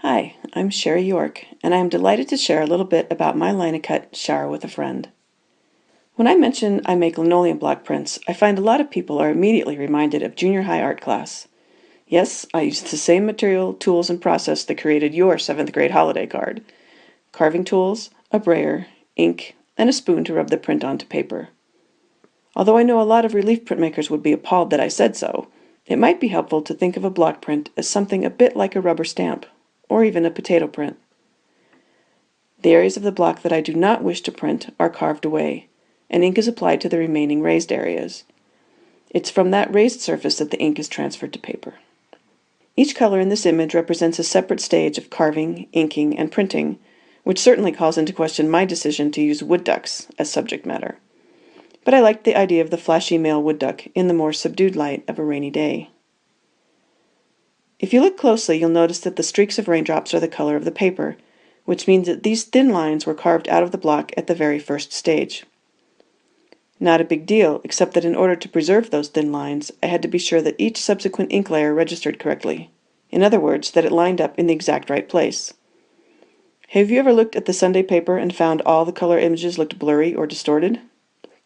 Hi, I'm Sherrie York, and I am delighted to share a little bit about my line-a-cut shower with a friend. When I mention I make linoleum block prints, I find a lot of people are immediately reminded of junior high art class. Yes, I used the same material, tools, and process that created your 7th grade holiday card. Carving tools, a brayer, ink, and a spoon to rub the print onto paper. Although I know a lot of relief printmakers would be appalled that I said so, it might be helpful to think of a block print as something a bit like a rubber stamp, or even a potato print. The areas of the block that I do not wish to print are carved away, and ink is applied to the remaining raised areas. It's from that raised surface that the ink is transferred to paper. Each color in this image represents a separate stage of carving, inking, and printing, which certainly calls into question my decision to use wood ducks as subject matter. But I liked the idea of the flashy male wood duck in the more subdued light of a rainy day. If you look closely, you'll notice that the streaks of raindrops are the color of the paper, which means that these thin lines were carved out of the block at the very first stage. Not a big deal, except that in order to preserve those thin lines, I had to be sure that each subsequent ink layer registered correctly. In other words, that it lined up in the exact right place. Have you ever looked at the Sunday paper and found all the color images looked blurry or distorted?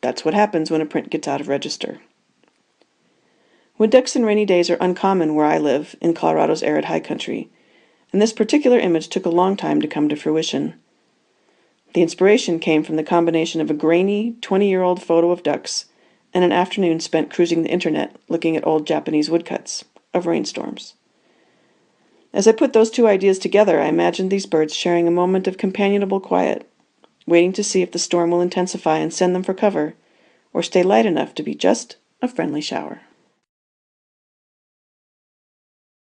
That's what happens when a print gets out of register. Wood ducks in rainy days are uncommon where I live, in Colorado's arid high country, and this particular image took a long time to come to fruition. The inspiration came from the combination of a grainy, 20-year-old photo of ducks and an afternoon spent cruising the internet looking at old Japanese woodcuts of rainstorms. As I put those two ideas together, I imagined these birds sharing a moment of companionable quiet, waiting to see if the storm will intensify and send them for cover, or stay light enough to be just a friendly shower.